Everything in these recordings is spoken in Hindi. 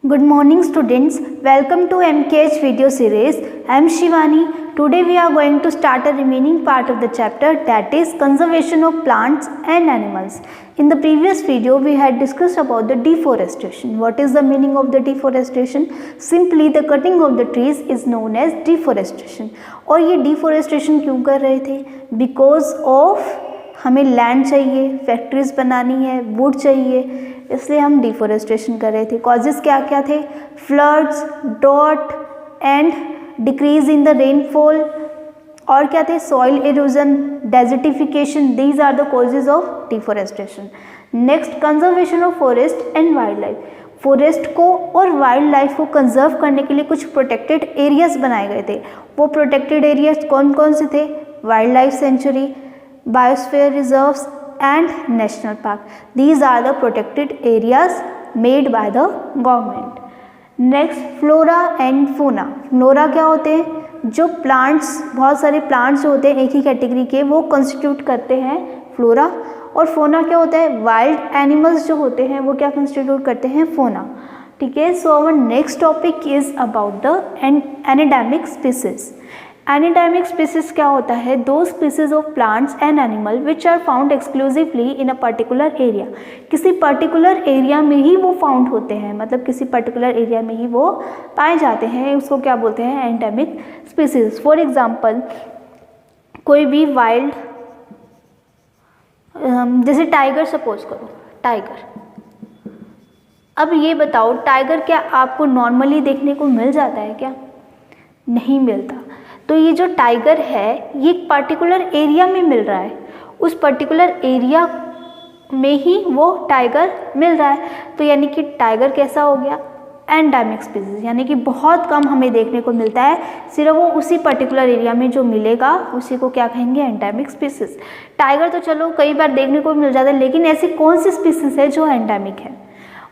Good morning students, welcome to MKH video series. I am Shivani. Today we are going to start the remaining part of the chapter, that is conservation of plants and animals. In the previous video we had discussed about the deforestation. What is the meaning of the deforestation? Simply the cutting of the trees is known as deforestation. और ये deforestation क्यों कर रहे थे? Because of हमें लैंड चाहिए, फैक्ट्रीज बनानी है, वुड चाहिए, इसलिए हम डिफोरेस्टेशन कर रहे थे. कॉजेज क्या क्या थे? Floods, drought and decrease in the rainfall. और क्या थे? Soil erosion, desertification. These are the causes of deforestation. Next, conservation of forest and wildlife. Forest को और वाइल्ड लाइफ को कंजर्व करने के लिए कुछ प्रोटेक्टेड एरियाज बनाए गए थे. वो प्रोटेक्टेड एरियाज कौन कौन से थे? Wild life sanctuary, biosphere reserves and national park. These are the protected areas made by the government. Next, flora and fauna. Flora क्या होते हैं? जो plants, बहुत सारे plants जो होते हैं एक ही कैटेगरी के, वो constitute करते हैं flora. और fauna क्या होता है? wild animals जो होते हैं वो क्या constitute करते हैं? fauna. ठीक है. So our next topic is about the endemic species. Endemic species क्या होता है? दो species of plants and animal which are found exclusively in a particular area. किसी पर्टिकुलर एरिया में ही वो फाउंड होते हैं, मतलब किसी पर्टिकुलर एरिया में ही वो पाए जाते हैं, उसको क्या बोलते हैं? Endemic species. फॉर एग्जांपल, कोई भी वाइल्ड, जैसे टाइगर सपोज करो, टाइगर. अब ये बताओ, टाइगर क्या आपको नॉर्मली देखने को मिल जाता है क्या? नहीं मिलता. तो ये जो टाइगर है ये एक पर्टिकुलर एरिया में मिल रहा है, उस पर्टिकुलर एरिया में ही वो टाइगर मिल रहा है. तो यानी कि टाइगर कैसा हो गया? Endemic species. यानी कि बहुत कम हमें देखने को मिलता है, सिर्फ वो उसी पर्टिकुलर एरिया में जो मिलेगा उसी को क्या कहेंगे? Endemic species. टाइगर तो चलो कई बार देखने को मिल जाता है, लेकिन ऐसी कौन सी स्पीसीज है जो एंडेमिक है?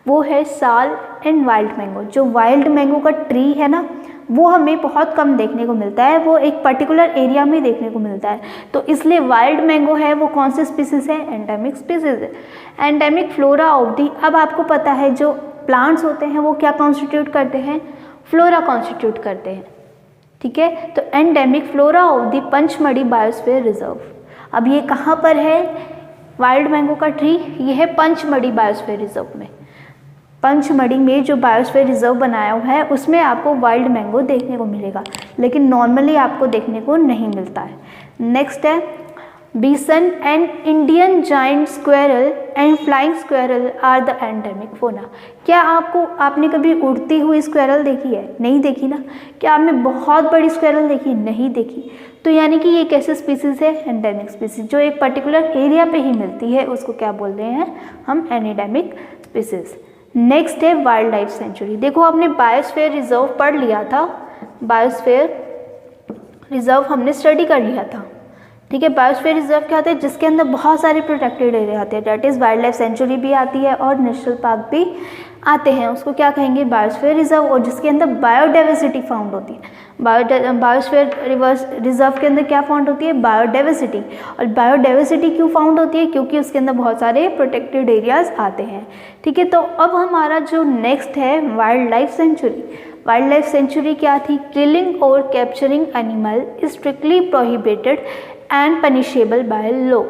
वो है साल एंड वाइल्ड मैंगो. जो वाइल्ड मैंगो का ट्री है ना, वो हमें बहुत कम देखने को मिलता है, वो एक पर्टिकुलर एरिया में देखने को मिलता है. तो इसलिए वाइल्ड मैंगो है वो कौन सी स्पीसीज है? एंडेमिक स्पीसीज है. Endemic flora of the. अब आपको पता है जो प्लांट्स होते हैं वो क्या कॉन्स्टिट्यूट करते हैं? फ्लोरा कॉन्स्टिट्यूट करते हैं. ठीक है. तो endemic flora of the Pachmarhi biosphere reserve. अब ये कहाँ पर है? वाइल्ड मैंगो का ट्री ये है पंचमढ़ी बायोस्फीयर रिजर्व में. पंचमढ़ी में जो बायोस्फीयर रिजर्व बनाया हुआ है उसमें आपको वाइल्ड मैंगो देखने को मिलेगा, लेकिन नॉर्मली आपको देखने को नहीं मिलता है. नेक्स्ट है bison and Indian giant squirrel and flying squirrel are the endemic fauna. क्या आपने कभी उड़ती हुई स्क्वेरल देखी है? नहीं देखी ना. क्या आपने बहुत बड़ी स्क्वेरल देखी? नहीं देखी. तो यानी कि ये कैसे स्पीसीज है? Endemic species. जो एक पर्टिकुलर एरिया पे ही मिलती है उसको क्या बोल रहे हैं हम? Endemic species. नेक्स्ट है वाइल्ड लाइफ सेंचुरी. देखो आपने बायोस्फीयर रिजर्व पढ़ लिया था, बायोस्फीयर रिजर्व हमने स्टडी कर लिया था. ठीक है. बायोस्फीयर रिजर्व क्या होता है? जिसके अंदर बहुत सारे प्रोटेक्टेड एरिया आते हैं, that is wildlife sanctuary भी आती है और नेशनल पार्क भी आते हैं, उसको क्या कहेंगे? Biosphere reserve. और जिसके अंदर बायोडाइवर्सिटी फाउंड होती है. बायोस्फीयर रिजर्व के अंदर क्या फाउंड होती है? बायोडाइवर्सिटी. और बायोडाइवर्सिटी क्यों फाउंड होती है? क्योंकि उसके अंदर बहुत सारे प्रोटेक्टेड एरियाज आते हैं. ठीक है. तो अब हमारा जो नेक्स्ट है wildlife century. Wild life sanctuary क्या थी? किलिंग और capturing animal is strictly prohibited and punishable by law.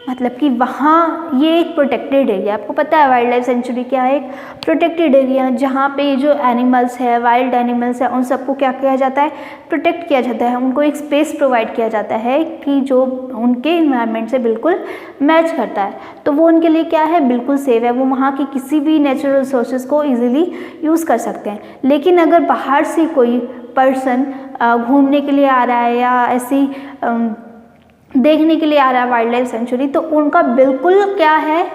मतलब कि वहाँ ये एक प्रोटेक्टेड एरिया. आपको पता है वाइल्ड लाइफ सेंचुरी क्या है? एक प्रोटेक्टेड एरिया जहाँ पे जो एनिमल्स है, वाइल्ड एनिमल्स है, उन सबको क्या किया जाता है? प्रोटेक्ट किया जाता है. उनको एक स्पेस प्रोवाइड किया जाता है कि जो उनके इन्वायरमेंट से बिल्कुल मैच करता है. तो वो उनके लिए क्या है? बिल्कुल सेफ है. वो वहाँ की किसी भी नेचुरल रिसोर्सेज को ईजिली यूज़ कर सकते हैं. लेकिन अगर बाहर से कोई पर्सन घूमने के लिए आ रहा है या ऐसी देखने के लिए आ रहा है वाइल्ड लाइफ सेंचुरी, तो उनका बिल्कुल क्या है?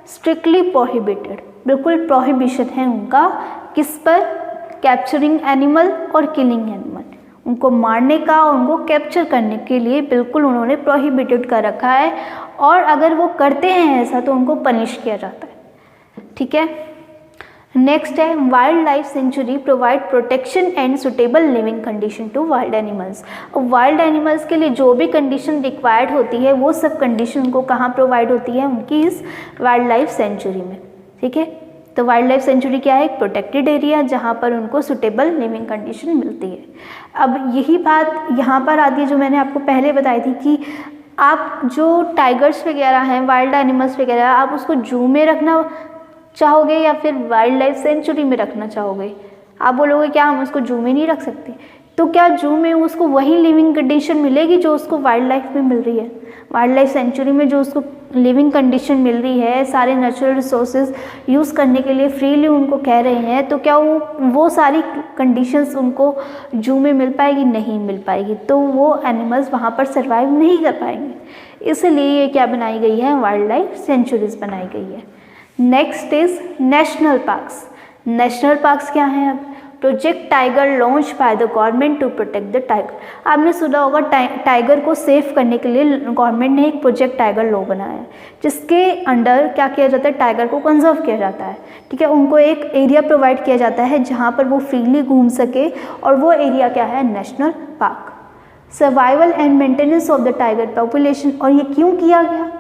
Strictly prohibited. बिल्कुल प्रोहिबिशन है उनका. किस पर? कैप्चरिंग एनिमल और किलिंग एनिमल. उनको मारने का और उनको कैप्चर करने के लिए बिल्कुल उन्होंने प्रोहिबिटेड कर रखा है. और अगर वो करते हैं ऐसा तो उनको पनिश किया जाता है. ठीक है. नेक्स्ट है wildlife sanctuary provide protection and suitable living condition to wild animals. Wild animals के लिए जो भी कंडीशन रिक्वायर्ड होती है वो सब कंडीशन उनको कहाँ प्रोवाइड होती है? उनकी इस वाइल्ड लाइफ सेंचुरी में. ठीक है. तो वाइल्ड लाइफ सेंचुरी क्या है? एक प्रोटेक्टेड एरिया जहाँ पर उनको सुटेबल लिविंग कंडीशन मिलती है। अब यही बात यहाँ पर आती है जो मैंने आपको पहले बताई थी कि आप जो टाइगर्स वगैरह हैं, वाइल्ड एनिमल्स वगैरह, आप उसको जू में रखना चाहोगे या फिर वाइल्ड लाइफ सेंचुरी में रखना चाहोगे? आप बोलोगे क्या हम उसको जू में नहीं रख सकते? तो क्या जू में उसको वही लिविंग कंडीशन मिलेगी जो उसको वाइल्ड लाइफ में मिल रही है? वाइल्ड लाइफ सेंचुरी में जो उसको लिविंग कंडीशन मिल रही है, सारे नेचुरल रिसोर्सेज यूज़ करने के लिए फ्रीली उनको कह रहे हैं, तो क्या वो सारी कंडीशंस उनको जू में मिल पाएगी? नहीं मिल पाएगी। तो वो एनिमल्स वहाँ पर सर्वाइव नहीं कर पाएंगे। इसलिए ये क्या बनाई गई है? वाइल्ड लाइफ सेंचुरीज बनाई गई है। Next is national parks. National parks क्या हैं? अब project tiger launch by the government to protect the tiger. आपने सुना होगा टाइगर को सेव करने के लिए गवर्नमेंट ने एक प्रोजेक्ट टाइगर लॉ बनाया है, जिसके अंडर क्या किया जाता है? टाइगर को कंजर्व किया जाता है। ठीक है, उनको एक एरिया प्रोवाइड किया जाता है जहाँ पर वो फ्रीली घूम सके, और वो एरिया क्या है? National park. Survival and maintenance of the tiger population. और ये क्यों किया गया?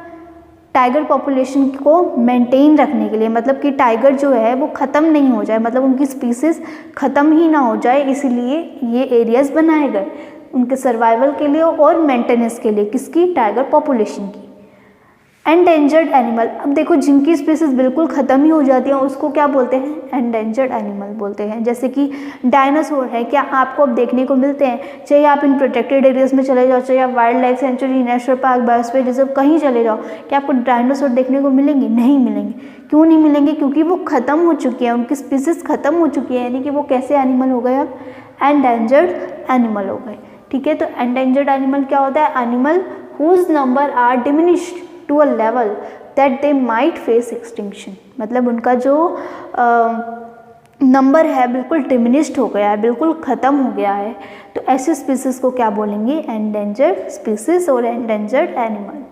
टाइगर पॉपुलेशन को मेंटेन रखने के लिए, मतलब कि टाइगर जो है वो ख़त्म नहीं हो जाए, मतलब उनकी स्पीसीज़ ख़त्म ही ना हो जाए, इसीलिए ये एरियाज़ बनाए गए उनके सर्वाइवल के लिए और मेंटेनेंस के लिए। किसकी? टाइगर पॉपुलेशन की। Endangered animal. अब देखो, जिनकी स्पीसीज़ बिल्कुल ख़त्म ही हो जाती है उसको क्या बोलते हैं? एंडेंजर्ड एनिमल बोलते हैं। जैसे कि डायनासोर है, क्या आपको अब देखने को मिलते हैं? चाहे आप इन प्रोटेक्टेड एरियाज़ में चले जाओ, चाहे आप wild life sanctuary, national park, biosphere reserve कहीं चले जाओ, क्या आपको डायनासोर देखने को मिलेंगे? नहीं मिलेंगे। क्यों नहीं मिलेंगे? क्योंकि वो ख़त्म हो चुकी है, उनकी स्पीसीज़ ख़त्म हो चुकी है, यानी कि वो कैसे एनिमल हो गए? अब एंडेंजर्ड एनिमल हो गए। ठीक है, तो एंडेंजर्ड एनिमल क्या होता है? Animal whose number are diminished to a level that they might face extinction. मतलब उनका जो नंबर है बिल्कुल डिमिनिश्ड हो गया है, बिल्कुल ख़त्म हो गया है, तो ऐसे स्पीसीज़ को क्या बोलेंगे? एंडेंजर्ड स्पीसीज़ और endangered animal.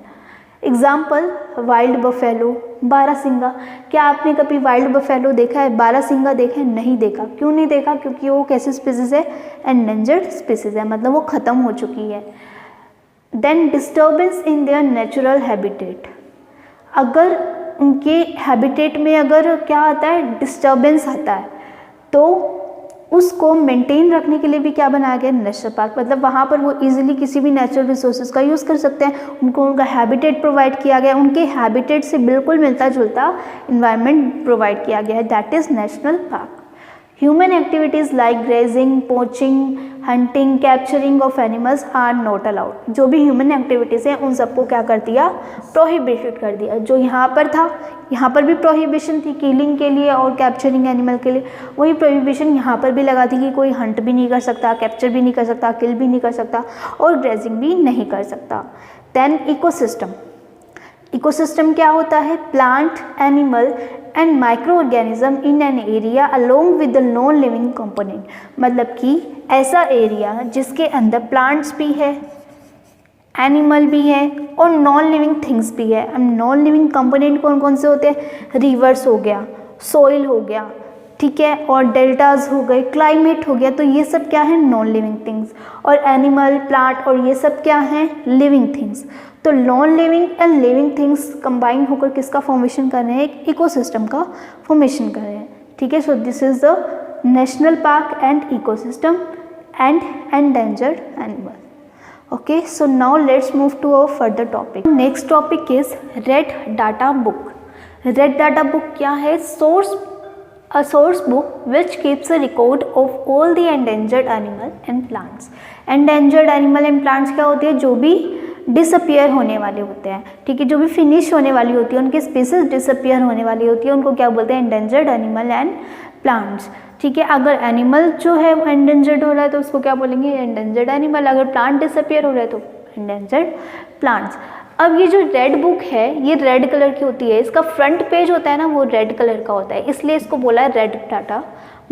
Example, wild buffalo, बारहसिंगा। क्या आपने कभी वाइल्ड बफेलो देखा है? बारहसिंगा देखा है? नहीं देखा। क्यों नहीं देखा? क्योंकि वो कैसी स्पीसीज़ है? एंडेंजर्ड स्पीसीज़ है, मतलब वो ख़त्म हो चुकी है। Then disturbance in their natural habitat. अगर उनके हैबिटेट में अगर क्या आता है? डिस्टर्बेंस आता है, तो उसको मेंटेन रखने के लिए भी क्या बनाया गया? National park. मतलब वहाँ पर वो इजीली किसी भी नेचुरल रिसोर्सेज का यूज़ कर सकते हैं, उनको उनका हैबिटेट प्रोवाइड किया गया, उनके हैबिटेट से बिल्कुल मिलता जुलता इन्वायरमेंट प्रोवाइड किया गया है, that is national park. Human activities like grazing, poaching, hunting, capturing of animals are not allowed. जो भी ह्यूमन एक्टिविटीज़ हैं उन सबको क्या कर दिया? प्रोहिबिटेड कर दिया। जो यहाँ पर था, यहाँ पर भी प्रोहिबिशन थी किलिंग के लिए और कैप्चरिंग एनिमल के लिए, वही प्रोहिबिशन यहाँ पर भी लगा दी कि कोई हंट भी नहीं कर सकता, कैप्चर भी नहीं कर सकता, किल भी नहीं कर सकता और ग्रेजिंग भी नहीं कर सकता। Then ecosystem. इकोसिस्टम क्या होता है? Plant, animal and micro organism in an area along with the non living component. मतलब कि ऐसा एरिया जिसके अंदर प्लांट्स भी है, एनिमल भी है और नॉन लिविंग थिंग्स भी है। अब नॉन लिविंग कंपोनेंट कौन कौन से होते हैं? रिवर्स हो गया, सॉइल हो गया, ठीक है, और डेल्टाज हो गए, क्लाइमेट हो गया, तो ये सब क्या है? Non living things. और एनिमल, प्लांट और ये सब क्या हैं? Living things. तो non living and living things combine होकर किसका फॉर्मेशन कर रहे हैं? एक इकोसिस्टम का फॉर्मेशन कर रहे हैं। ठीक है, सो this is the national park and ecosystem and endangered animal. Okay, so now let's move to our further topic. Next topic is Red Data Book. Red Data Book क्या है? A source book which keeps a record of all the endangered animal and plants. Endangered animal and plants क्या होती है? जो भी डिसअपियर होने वाले होते हैं, ठीक है, जो भी फिनिश होने वाली होती है, उनकी स्पीसीज डिसअपियर होने वाली होती है, उनको क्या बोलते हैं? Endangered animal and plants. ठीक है, अगर एनिमल जो है वो एंडेंजर्ड हो रहा है तो उसको क्या बोलेंगे? Endangered animal. अगर प्लांट डिसअपियर हो रहा है तो एंडेंजर्ड प्लांट्स. अब ये जो रेड बुक है ये रेड कलर की होती है, इसका फ्रंट पेज होता है ना वो रेड कलर का होता है, इसलिए इसको बोला है रेड डाटा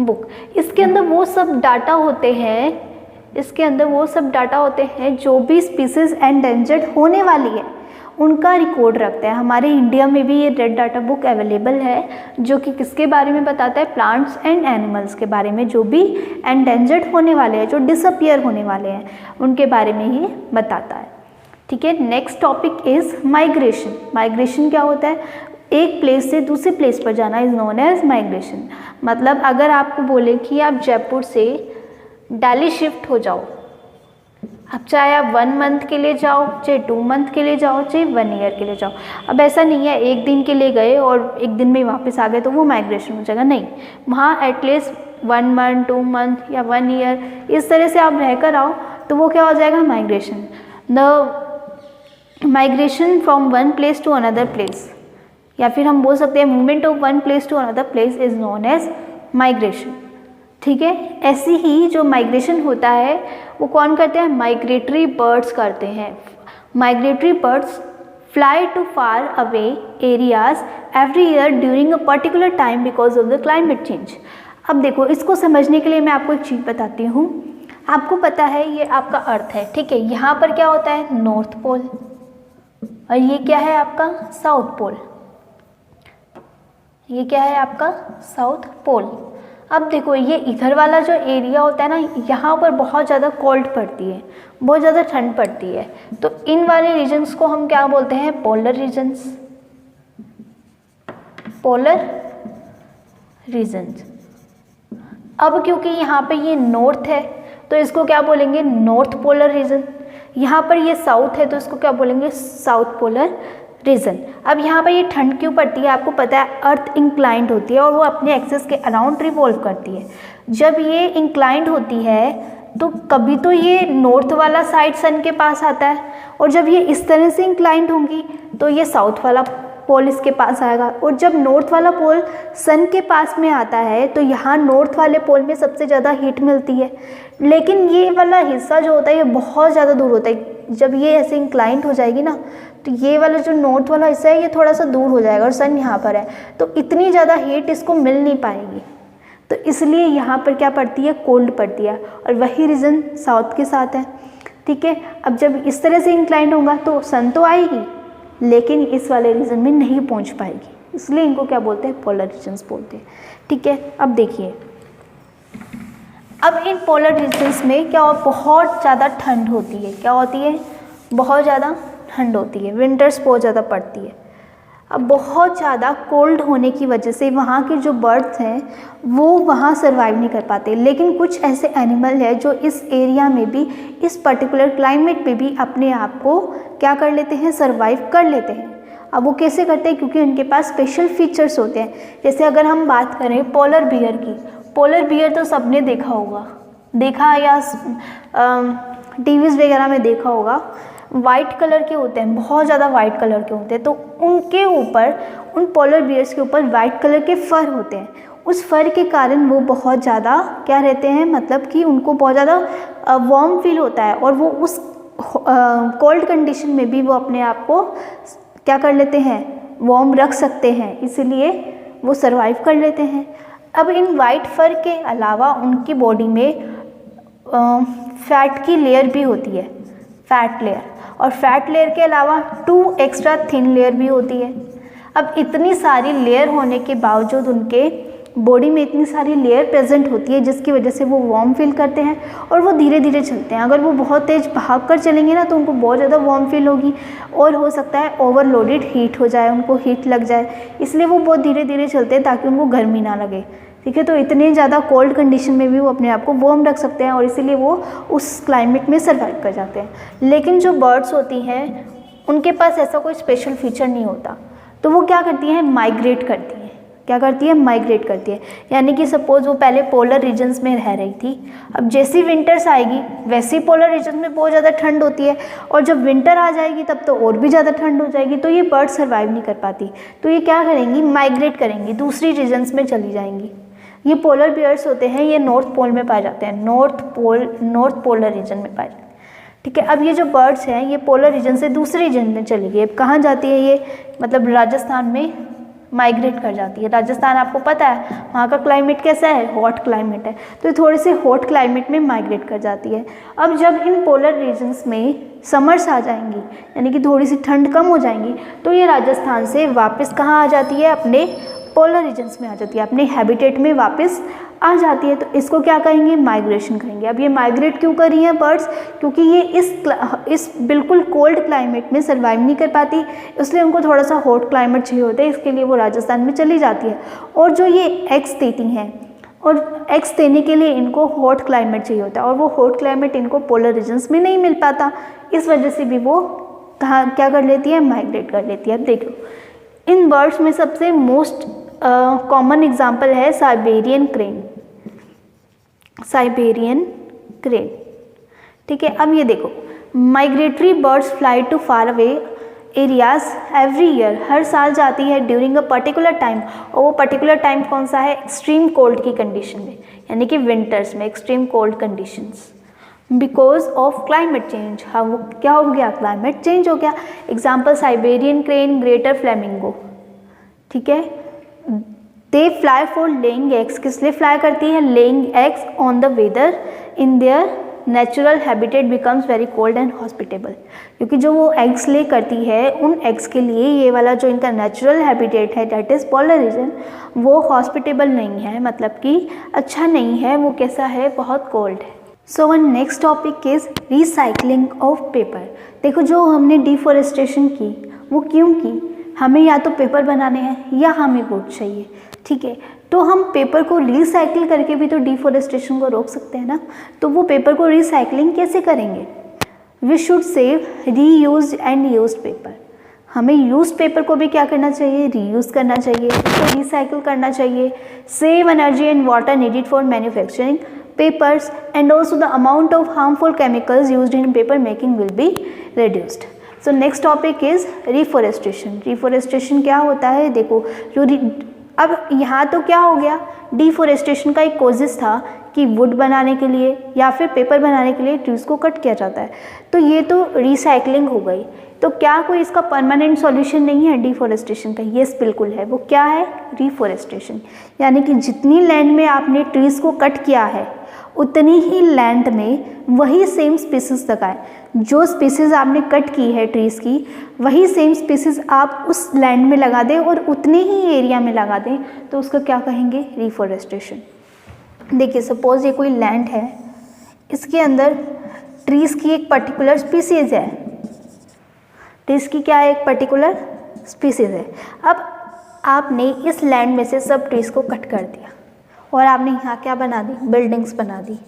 बुक. इसके अंदर वो सब डाटा होते हैं, इसके अंदर वो सब डाटा होते हैं जो भी स्पीसीज एंडेंजर्ड होने वाली है उनका रिकॉर्ड रखते हैं. हमारे इंडिया में भी ये रेड डाटा बुक अवेलेबल है जो कि किसके बारे में बताता है? प्लांट्स एंड एनिमल्स के बारे में, जो भी एंडेंजर्ड होने वाले हैं, जो डिसअपियर होने वाले हैं, उनके बारे में ये बताता है. ठीक है, next topic is migration. Migration क्या होता है? एक प्लेस से दूसरे प्लेस पर जाना इज़ नोन एज माइग्रेशन। मतलब अगर आपको बोले कि आप जयपुर से दिल्ली शिफ्ट हो जाओ, अब चाहे आप 1 मंथ के लिए जाओ, चाहे 2 मंथ के लिए जाओ, चाहे 1 ईयर के लिए जाओ। अब ऐसा नहीं है एक दिन के लिए गए और एक दिन में वापस आ गए तो वो माइग्रेशन हो जाएगा, नहीं। वहाँ एटलीस्ट 1 मंथ, 2 मंथ या 1 ईयर इस तरह से आप रहकर आओ तो वो क्या हो जाएगा, migration. The migration from one place to another place, या फिर हम बोल सकते हैं movement of one place to another place is known as migration. ठीक है, ऐसी ही जो माइग्रेशन होता है वो कौन करते हैं, माइग्रेटरी बर्ड्स करते हैं। Migratory birds fly to far away areas every year during a particular time because of the climate change. अब देखो, इसको समझने के लिए मैं आपको एक चीज़ बताती हूँ। आपको पता है ये आपका अर्थ है, ठीक है, यहाँ पर क्या होता है, नॉर्थ पोल, और ये क्या है आपका साउथ पोल। ये क्या है आपका साउथ पोल। अब देखो, ये इधर वाला जो एरिया होता है ना, यहाँ पर बहुत ज़्यादा कोल्ड पड़ती है, बहुत ज़्यादा ठंड पड़ती है, तो इन वाले रीजन्स को हम क्या बोलते हैं, पोलर रीजन्स। Polar regions. अब क्योंकि यहाँ पे ये नॉर्थ है तो इसको क्या बोलेंगे, नॉर्थ पोलर रीजन। यहाँ पर ये साउथ है तो इसको क्या बोलेंगे, साउथ पोलर रीजन। अब यहाँ पर ये ठंड क्यों पड़ती है, आपको पता है अर्थ इंक्लाइंड होती है और वो अपने एक्सिस के अराउंड रिवॉल्व करती है। जब ये इंक्लाइंड होती है तो कभी तो ये नॉर्थ वाला साइड सन के पास आता है, और जब ये इस तरह से इंक्लाइंड होंगी तो ये साउथ वाला पोल इसके पास आएगा, और जब नॉर्थ वाला पोल सन के पास में आता है तो यहाँ नॉर्थ वाले पोल में सबसे ज़्यादा हीट मिलती है। लेकिन ये वाला हिस्सा जो होता है ये बहुत ज़्यादा दूर होता है। जब ये ऐसे इंक्लाइंड हो जाएगी ना तो ये वाला जो नॉर्थ वाला हिस्सा है ये थोड़ा सा दूर हो जाएगा और सन यहाँ पर है, तो इतनी ज़्यादा हीट इसको मिल नहीं पाएगी, तो इसलिए यहाँ पर क्या पड़ती है, कोल्ड पड़ती है। और वही रीज़न साउथ के साथ है। ठीक है, अब जब इस तरह से इंक्लाइंड होगा तो सन तो आएगी लेकिन इस वाले रीजन में नहीं पहुंच पाएगी, इसलिए इनको क्या बोलते हैं, पोलर रीजन्स बोलते हैं। ठीक है, अब देखिए, अब इन पोलर रीजन्स में क्या बहुत ज़्यादा ठंड होती है, क्या होती है, बहुत ज़्यादा ठंड होती है, विंटर्स बहुत ज़्यादा पड़ती है। अब बहुत ज़्यादा कोल्ड होने की वजह से वहाँ के जो बर्ड्स हैं वो वहाँ सर्वाइव नहीं कर पाते, लेकिन कुछ ऐसे एनिमल हैं जो इस एरिया में भी, इस पर्टिकुलर क्लाइमेट में भी अपने आप को क्या कर लेते हैं, सर्वाइव कर लेते हैं। अब वो कैसे करते हैं, क्योंकि उनके पास स्पेशल फीचर्स होते हैं। जैसे अगर हम बात करें पोलर बियर की, पोलर बियर तो सबने देखा होगा, देखा या टीवीज़ वगैरह में देखा होगा, वाइट कलर के होते हैं, बहुत ज़्यादा वाइट कलर के होते हैं, तो उनके ऊपर, उन पोलर बियर्स के ऊपर वाइट कलर के फर होते हैं। उस फर के कारण वो बहुत ज़्यादा क्या रहते हैं, मतलब कि उनको बहुत ज़्यादा वार्म फील होता है, और वो उस कोल्ड कंडीशन में भी वो अपने आप को क्या कर लेते हैं, वार्म रख सकते हैं, इसलिए वो सर्वाइव कर लेते हैं। अब इन वाइट फर के अलावा उनकी बॉडी में फैट की लेयर भी होती है, फैट लेयर, और फैट लेयर के अलावा 2 एक्स्ट्रा थिन लेयर भी होती है। अब इतनी सारी लेयर होने के बावजूद उनके बॉडी में इतनी सारी लेयर प्रेजेंट होती है जिसकी वजह से वो वार्म फील करते हैं और वो धीरे धीरे चलते हैं। अगर वो बहुत तेज़ भाग कर चलेंगे ना तो उनको बहुत ज़्यादा वार्म फील होगी, और हो सकता है ओवरलोडेड हीट हो जाए, उनको हीट लग जाए, इसलिए वो बहुत धीरे धीरे चलते हैं ताकि उनको गर्मी ना लगे। ठीक है, तो इतने ज़्यादा कोल्ड कंडीशन में भी वो अपने आप को वार्म रख सकते हैं और इसीलिए वो उस क्लाइमेट में सर्वाइव कर जाते हैं। लेकिन जो बर्ड्स होती हैं उनके पास ऐसा कोई स्पेशल फीचर नहीं होता, तो वो क्या करती हैं, माइग्रेट करती हैं। क्या करती है, माइग्रेट करती है। यानी कि सपोज वो पहले पोलर रीजन्स में रह रही थी, अब जैसी विंटर्स आएगी वैसे ही पोलर रीजन में बहुत ज़्यादा ठंड होती है, और जब विंटर आ जाएगी तब तो और भी ज़्यादा ठंड हो जाएगी, तो ये बर्ड सर्वाइव नहीं कर पाती, तो ये क्या करेंगी, माइग्रेट करेंगी, दूसरी रीजन्स में चली जाएंगी। ये पोलर बियर्स होते हैं, ये नॉर्थ पोल में पाए जाते हैं, नॉर्थ पोलर रीजन में पाए जाते हैं। ठीक है, अब ये जो बर्ड्स हैं ये पोलर रीजन से दूसरे रीजन में चली गई। अब कहाँ जाती है ये, मतलब राजस्थान में माइग्रेट कर जाती है। राजस्थान आपको पता है वहाँ का क्लाइमेट कैसा है, हॉट क्लाइमेट है, तो ये थोड़े से हॉट क्लाइमेट में माइग्रेट कर जाती है। अब जब इन पोलर रीजन्स में समर्स आ जाएंगी, यानी कि थोड़ी सी ठंड कम हो जाएंगी, तो ये राजस्थान से वापस कहाँ आ जाती है, अपने पोलर रीजन्स में आ जाती है, अपने हैबिटेट में वापस आ जाती है, तो इसको क्या कहेंगे, माइग्रेशन कहेंगे। अब ये माइग्रेट क्यों कर रही हैं बर्ड्स, क्योंकि ये इस बिल्कुल कोल्ड क्लाइमेट में सर्वाइव नहीं कर पाती, इसलिए उनको थोड़ा सा हॉट क्लाइमेट चाहिए होता है, इसके लिए वो राजस्थान में चली जाती है। और जो ये एग्स देती हैं, और एग्स देने के लिए इनको हॉट क्लाइमेट चाहिए होता है, और वो हॉट क्लाइमेट इनको पोलर रीजन्स में नहीं मिल पाता, इस वजह से भी वो कहाँ क्या कर लेती है, माइग्रेट कर लेती है। अब देखो इन बर्ड्स में सबसे मोस्ट कॉमन एग्जाम्पल है साइबेरियन क्रेन, साइबेरियन क्रेन, ठीक है। अब ये देखो, migratory birds fly to far away areas every year, हर साल जाती है ड्यूरिंग अ पर्टिकुलर टाइम, और वो पर्टिकुलर टाइम कौन सा है, एक्सट्रीम कोल्ड की कंडीशन में, यानी कि विंटर्स में extreme cold conditions, because of climate change. हाँ, वो क्या हो गया, क्लाइमेट चेंज हो गया। Example Siberian crane, greater flamingo, ठीक है। They fly for laying eggs, किस लिए फ्लाई करती है, laying eggs on the weather in their natural habitat becomes very cold and hospitable, क्योंकि जो वो एग्स ले करती है उन एग्स के लिए ये वाला जो इनका नेचुरल हैबिटेट है दैट इज़ पोलर रीजन, वो हॉस्पिटेबल नहीं है, मतलब कि अच्छा नहीं है, वो कैसा है, बहुत कोल्ड है। So one next topic is recycling of paper. देखो जो हमने डिफॉरेस्टेशन की वो क्यों की, हमें या तो पेपर बनाने हैं या हमें वुड चाहिए, ठीक है। तो हम पेपर को रिसाइकिल करके भी तो डिफॉरेस्टेशन को रोक सकते हैं ना, तो वो पेपर को रिसाइकलिंग कैसे करेंगे, we should save reuse and used paper. हमें यूज पेपर को भी क्या करना चाहिए, रीयूज़ करना चाहिए, उसको रिसाइकिल करना चाहिए। Save energy and water needed for manufacturing papers and also the amount of harmful chemicals used in paper making will be reduced. So next topic is reforestation. Reforestation क्या होता है, देखो जो अब यहाँ तो क्या हो गया, डिफॉरेस्टेशन का एक कॉजेस था कि वुड बनाने के लिए या फिर पेपर बनाने के लिए ट्रीज को कट किया जाता है, तो ये तो रिसाइकलिंग हो गई। तो क्या कोई इसका परमानेंट सॉल्यूशन नहीं है डिफॉरेस्टेशन का, यस बिल्कुल है। वो क्या है, रिफॉरेस्टेशन, यानी कि जितनी लैंड में आपने ट्रीज को कट किया है उतनी ही लैंड में वही सेम स्पीसीज लगाएं। जो स्पीसीज आपने कट की है ट्रीज की, वही सेम स्पीसीज आप उस लैंड में लगा दें और उतने ही एरिया में लगा दें, तो उसको क्या कहेंगे, रिफॉरेस्टेशन। देखिए सपोज ये कोई लैंड है, इसके अंदर ट्रीज की एक पर्टिकुलर स्पीसीज है, ट्रीज की क्या है, एक पर्टिकुलर स्पीसीज है। अब आपने इस लैंड में से सब ट्रीज को कट कर दिया और आपने यहाँ क्या बना दी, बिल्डिंग्स बना दी।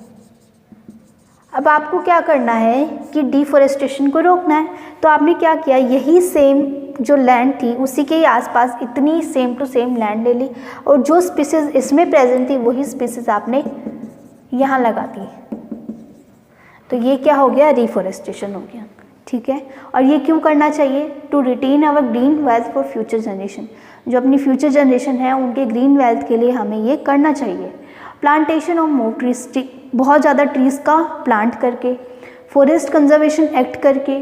अब आपको क्या करना है कि डिफॉरेस्टेशन को रोकना है, तो आपने क्या किया, यही सेम जो लैंड थी उसी के आसपास इतनी सेम टू सेम लैंड ले ली और जो स्पीसीज इसमें प्रेजेंट थी वही स्पीसीज आपने यहाँ लगा दी। तो ये क्या हो गया, रिफॉरेस्टेशन हो गया, ठीक है। और ये क्यों करना चाहिए, to retain our green wealth for future generation. जो अपनी फ्यूचर जनरेशन है उनके ग्रीन वेल्थ के लिए हमें ये करना चाहिए। प्लांटेशन ऑफ मोर ट्रीज, बहुत ज़्यादा ट्रीज़ का प्लांट करके, फॉरेस्ट कंजर्वेशन एक्ट करके,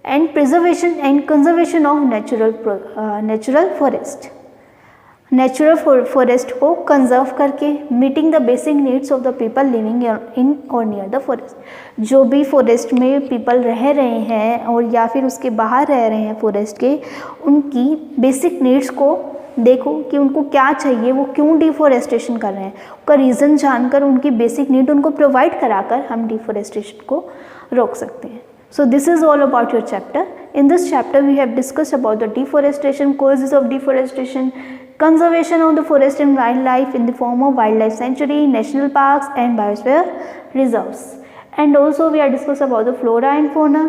and preservation and conservation of natural forest, natural forest को कंजर्व करके, meeting the basic needs of the people living in और नियर द फॉरेस्ट। जो भी फॉरेस्ट में पीपल रह रहे हैं और या फिर उसके बाहर रह रहे हैं फॉरेस्ट के, उनकी बेसिक नीड्स को देखो कि उनको क्या चाहिए, वो क्यों डिफॉरेस्टेशन कर रहे हैं, उसका रीज़न जानकर उनकी बेसिक नीड उनको प्रोवाइड कराकर हम डिफॉरेस्टेशन को रोक सकते हैं। So this is all about your chapter. In this chapter we have discussed about the deforestation, causes of deforestation, conservation of the forest and wildlife in the form of wildlife sanctuary, national parks and biosphere reserves. And also we have discussed about the flora and fauna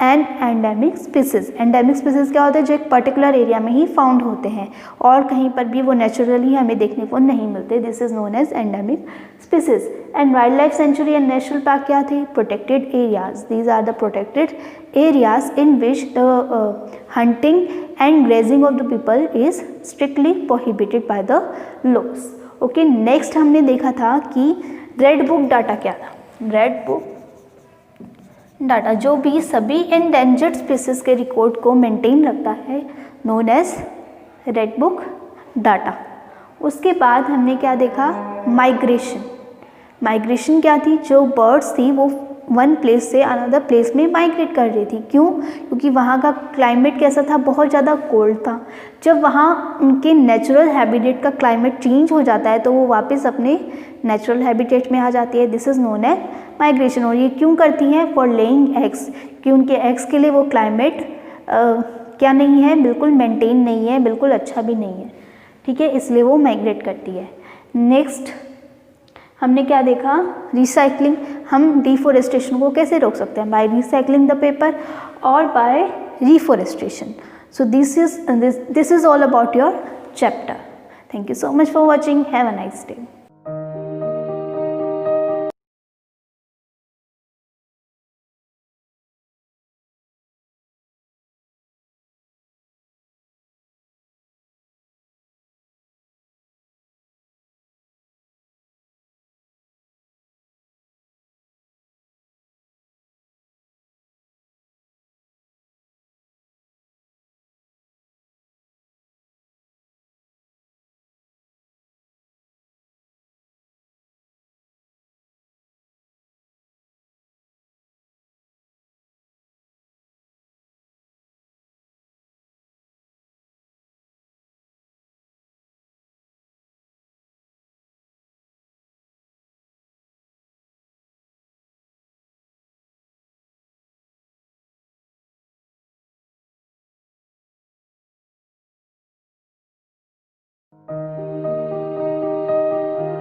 and endemic species. Endemic species क्या होता है, जो एक पर्टिकुलर एरिया में ही फाउंड होते हैं और कहीं पर भी वो नेचुरली हमें देखने को नहीं मिलते, this is known as endemic species. And wildlife sanctuary and national park क्या थे, protected areas, these are the protected areas in which hunting and grazing of the people is strictly prohibited by the laws. Okay, next हमने देखा था कि रेड बुक डाटा क्या था, रेड बुक डाटा जो भी सभी एंडेंजर्ड स्पीसीज के रिकॉर्ड को मेंटेन रखता है, known as red book data. उसके बाद हमने क्या देखा, माइग्रेशन। माइग्रेशन क्या थी, जो बर्ड्स थी वो वन प्लेस से अनदर प्लेस में माइग्रेट कर रही थी। क्यों? क्योंकि वहाँ का क्लाइमेट कैसा था, बहुत ज़्यादा कोल्ड था। जब वहाँ उनके नेचुरल हैबिटेट का क्लाइमेट चेंज हो जाता है तो वो वापस अपने नेचुरल हैबिटेट में आ जाती है। This is known as migration. और ये क्यों करती हैं? फॉर लेइंग एग्स, कि उनके एग्स के लिए वो क्लाइमेट क्या नहीं है, बिल्कुल मेंटेन नहीं है, बिल्कुल अच्छा भी नहीं है, ठीक है, इसलिए वो माइग्रेट करती है। नेक्स्ट हमने क्या देखा? रिसाइकलिंग। हम डिफोरेस्टेशन को कैसे रोक सकते हैं? बाय रिसाइकलिंग द पेपर और by reforestation. So this is all about your chapter. Thank you so much for watching. Have a nice day.